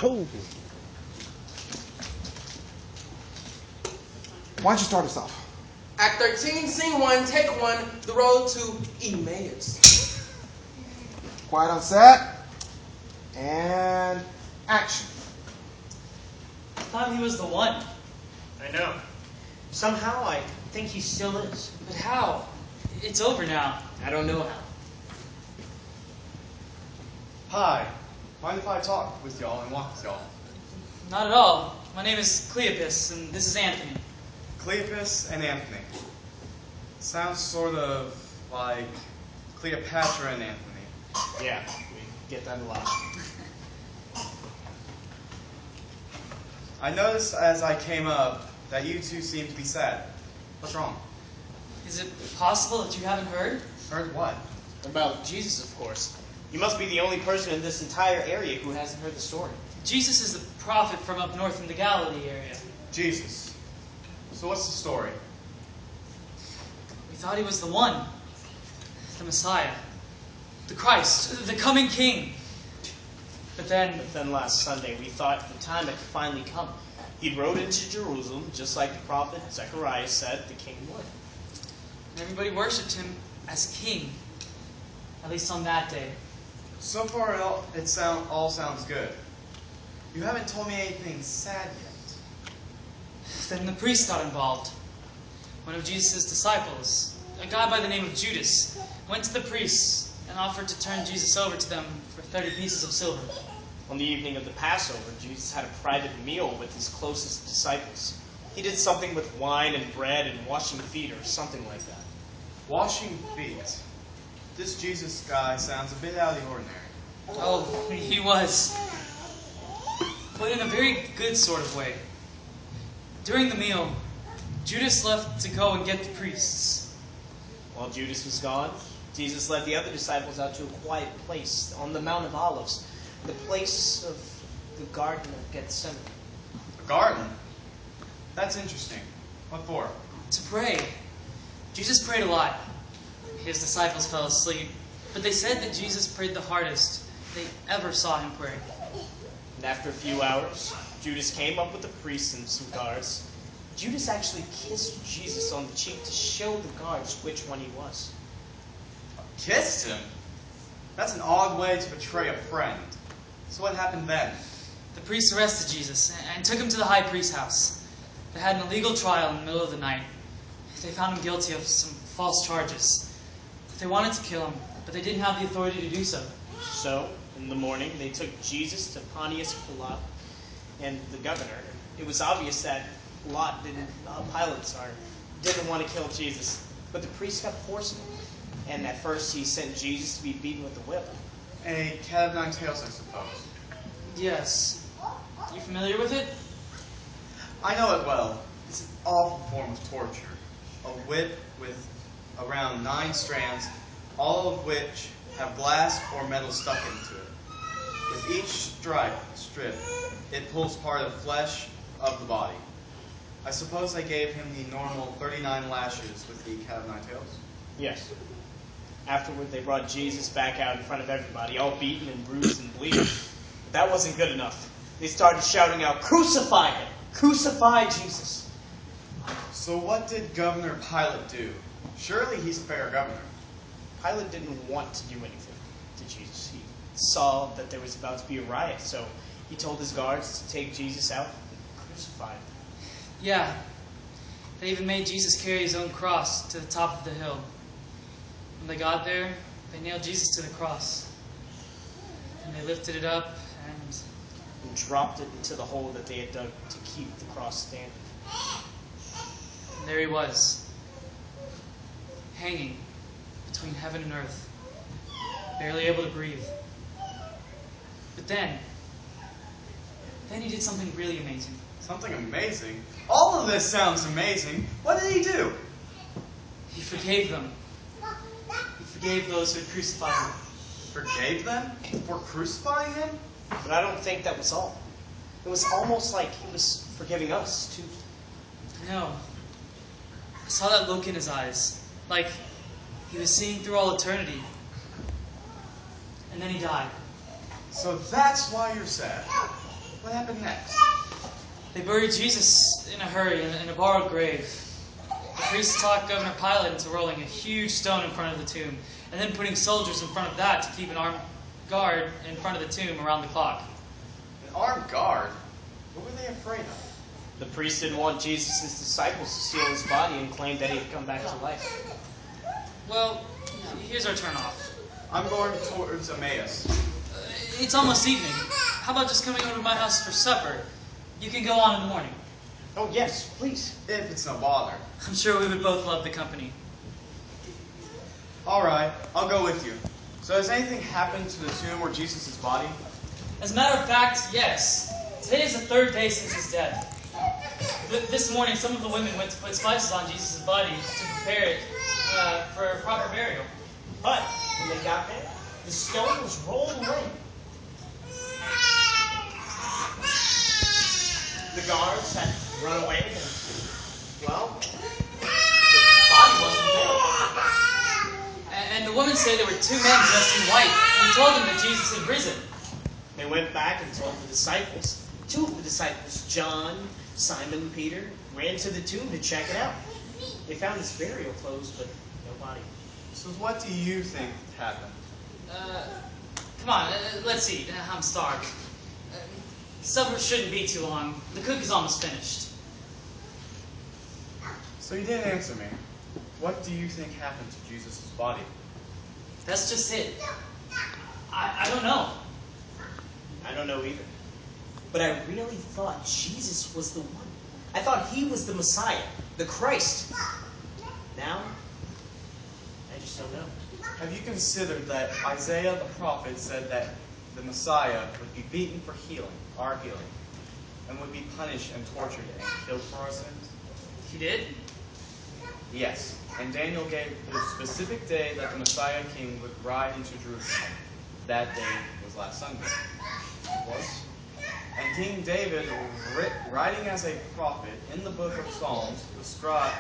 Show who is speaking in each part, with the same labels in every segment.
Speaker 1: cold.
Speaker 2: Why don't you start us off?
Speaker 3: Act 13, Scene 1, Take 1, The Road to Emmaus.
Speaker 2: Quiet on set. And action.
Speaker 4: I thought he was the one.
Speaker 5: I know. Somehow I think he still is.
Speaker 4: But how? It's over now.
Speaker 5: I don't know how.
Speaker 6: Hi. Mind if I talk with y'all and walk with y'all?
Speaker 4: Not at all. My name is Cleopas, and this is Anthony.
Speaker 6: Cleopas and Anthony. Sounds sort of like Cleopatra and Anthony.
Speaker 5: Yeah, we get that a lot.
Speaker 6: I noticed as I came up that you two seem to be sad. What's wrong?
Speaker 4: Is it possible that you haven't heard?
Speaker 6: Heard what?
Speaker 5: About Jesus, of course. You must be the only person in this entire area who hasn't heard the story.
Speaker 4: Jesus is the prophet from up north in the Galilee area.
Speaker 6: Jesus. So what's the story?
Speaker 4: We thought he was the one. The Messiah. The Christ. The coming King. But then
Speaker 5: last Sunday we thought the time had finally come. He rode into Jerusalem just like the prophet Zechariah said the king would.
Speaker 4: everybody worshipped him as king. At least on that day.
Speaker 6: So far, it all sounds good. You haven't told me anything sad yet.
Speaker 4: Then the priest got involved. One of Jesus' disciples, a guy by the name of Judas, went to the priests and offered to turn Jesus over to them for 30 pieces of silver.
Speaker 5: On the evening of the Passover, Jesus had a private meal with his closest disciples. He did something with wine and bread and washing feet or something like that.
Speaker 6: Washing feet. This Jesus guy sounds a bit out of the ordinary.
Speaker 4: Oh, he was. But in a very good sort of way. During the meal, Judas left to go and get the priests.
Speaker 5: While Judas was gone, Jesus led the other disciples out to a quiet place on the Mount of Olives, the place of the Garden of Gethsemane.
Speaker 6: A garden? That's interesting. What for?
Speaker 4: To pray. Jesus prayed a lot. His disciples fell asleep, but they said that Jesus prayed the hardest they ever saw him pray.
Speaker 5: And after a few hours, Judas came up with the priests and some guards. Judas actually kissed Jesus on the cheek to show the guards which one he was.
Speaker 6: Kissed him? That's an odd way to betray a friend. So what happened then?
Speaker 4: The priests arrested Jesus and took him to the high priest's house. They had an illegal trial in the middle of the night. They found him guilty of some false charges. They wanted to kill him, but they didn't have the authority to do so.
Speaker 5: So, in the morning, they took Jesus to Pontius Pilate and the governor. It was obvious that Pilate didn't want to kill Jesus, but the priest kept forcing him. And at first, he sent Jesus to be beaten with a whip.
Speaker 6: A cat of nine tails, I suppose.
Speaker 4: Yes. You familiar with it?
Speaker 6: I know it well. It's an awful form of torture. A whip with around 9 strands, all of which have glass or metal stuck into it. With each strip, it pulls part of flesh of the body. I suppose I gave him the normal 39 lashes with the cat of nine tails?
Speaker 5: Yes. Afterward, they brought Jesus back out in front of everybody, all beaten and bruised and bleeding. But that wasn't good enough. They started shouting out, "Crucify him! Crucify Jesus!"
Speaker 6: So what did Governor Pilate do? Surely he's a fair governor.
Speaker 5: Pilate didn't want to do anything to Jesus. He saw that there was about to be a riot, so he told his guards to take Jesus out and crucify him.
Speaker 4: Yeah. They even made Jesus carry his own cross to the top of the hill. When they got there, they nailed Jesus to the cross. And they lifted it up
Speaker 5: And dropped it into the hole that they had dug to keep the cross standing.
Speaker 4: and there he was, hanging between heaven and earth, barely able to breathe. But then he did something really amazing.
Speaker 6: Something amazing? All of this sounds amazing. What did he do?
Speaker 4: He forgave them. He forgave those who had crucified him.
Speaker 6: Forgave them? For crucifying him?
Speaker 5: But I don't think that was all. It was almost like he was forgiving us, too.
Speaker 4: No. I saw that look in his eyes, like he was seeing through all eternity. And then he died.
Speaker 6: So that's why you're sad. What happened next?
Speaker 4: They buried Jesus in a hurry in a borrowed grave. The priests talked Governor Pilate into rolling a huge stone in front of the tomb, and then putting soldiers in front of that to keep an armed guard in front of the tomb around the clock.
Speaker 6: An armed guard? What were they afraid of?
Speaker 5: The priests didn't want Jesus' disciples to steal his body and claim that he had come back to life.
Speaker 4: Well, here's our turnoff.
Speaker 6: I'm going towards Emmaus.
Speaker 4: It's almost evening. How about just coming over to my house for supper? You can go on in the morning.
Speaker 5: Oh, yes, please.
Speaker 6: If it's no bother.
Speaker 4: I'm sure we would both love the company.
Speaker 6: All right, I'll go with you. So has anything happened to the tomb or Jesus' body?
Speaker 4: As a matter of fact, yes. Today is the third day since his death. This morning, some of the women went to put spices on Jesus' body to prepare it for proper burial.
Speaker 5: But when they got there, the stone was rolled away. The guards had run away, and, well, the body wasn't there.
Speaker 4: And the women say there were two men dressed in white who told them that Jesus had risen.
Speaker 5: They went back and told the disciples. Two of the disciples, John, Simon, and Peter, ran to the tomb to check it out. They found his burial clothes, but no body.
Speaker 6: So what do you think happened?
Speaker 4: Come on, let's eat. I'm starved. Supper shouldn't be too long. The cook is almost finished.
Speaker 6: So you didn't answer me. What do you think happened to Jesus' body?
Speaker 4: That's just it. I don't know.
Speaker 5: I don't know either. But I really thought Jesus was the one. I thought he was the Messiah, the Christ. Now, I just don't know.
Speaker 6: Have you considered that Isaiah the prophet said that the Messiah would be beaten for healing, our healing, and would be punished and tortured and killed for our sins?
Speaker 4: He did?
Speaker 6: Yes, and Daniel gave the specific day that the Messiah King would ride into Jerusalem. That day was last Sunday. It was. And King David, writing as a prophet in the book of Psalms, described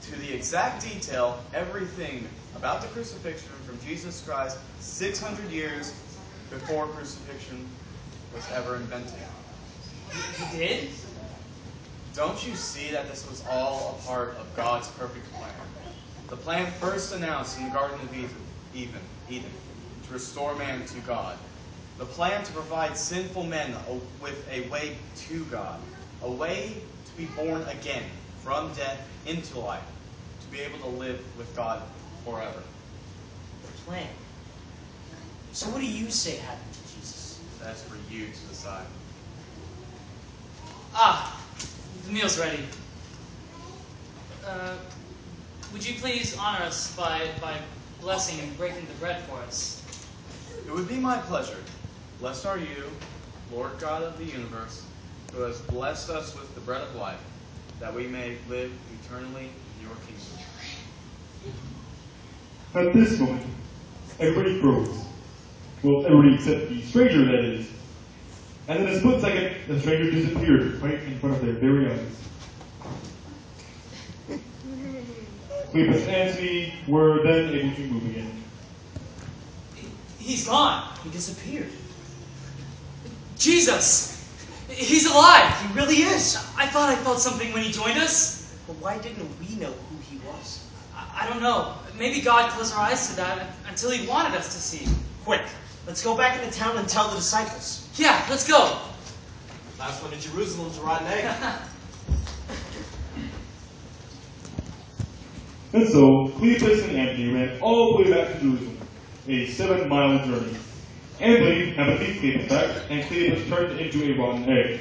Speaker 6: to the exact detail everything about the crucifixion from Jesus Christ 600 years before crucifixion was ever invented.
Speaker 4: He did?
Speaker 6: Don't you see that this was all a part of God's perfect plan? The plan first announced in the Garden of Eden, to restore man to God. The plan to provide sinful men with a way to God. A way to be born again from death into life. To be able to live with God forever.
Speaker 5: The plan. So what do you say happened to Jesus?
Speaker 6: That's for you to decide.
Speaker 4: Ah, the meal's ready. Would you please honor us by blessing and breaking the bread for us?
Speaker 6: It would be my pleasure. Blessed are you, Lord God of the universe, who has blessed us with the bread of life, that we may live eternally in your kingdom.
Speaker 1: At this moment, everybody froze. Well, everybody except the stranger, that is. And in a split second, the stranger disappeared right in front of their very eyes. Cleopas and Antony were then able to move again.
Speaker 4: He's gone.
Speaker 5: He disappeared.
Speaker 4: Jesus! He's alive!
Speaker 5: He really is.
Speaker 4: I thought I felt something when he joined us.
Speaker 5: But why didn't we know who he was?
Speaker 4: I don't know. Maybe God closed our eyes to that until he wanted us to see.
Speaker 5: Quick, let's go back into town and tell the disciples.
Speaker 4: Yeah, let's go.
Speaker 3: Last one to Jerusalem's a rotten egg.
Speaker 1: And so, Cleopas and Antony ran all the way back to Jerusalem, a 7-mile journey. Antony had a thief came back, and Cleopas turned into a rotten egg.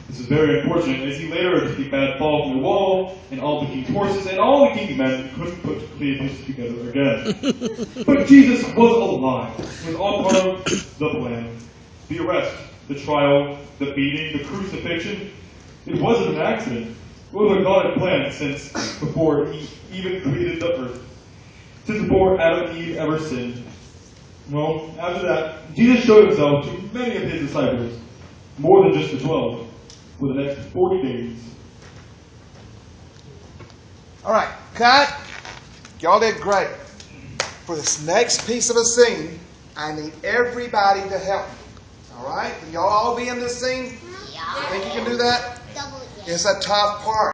Speaker 1: This is very unfortunate, as he later took a bad fall from the wall, and all the king's horses and all the king's men couldn't put Cleopas together again. But Jesus was alive. It was all part of the plan. The arrest, the trial, the beating, the crucifixion. It wasn't an accident. It was what God had planned since before he even created the earth. Since before Adam and Eve ever sinned. Well, after that, Jesus showed himself to many of his disciples, more than just the 12, for the next 40 days.
Speaker 2: All right, cut. Y'all did great. For this next piece of a scene, I need everybody to help me. All right? Can y'all all all be in this scene?
Speaker 7: Yeah.
Speaker 2: Think you can do that?
Speaker 7: Double,
Speaker 2: It's a tough part.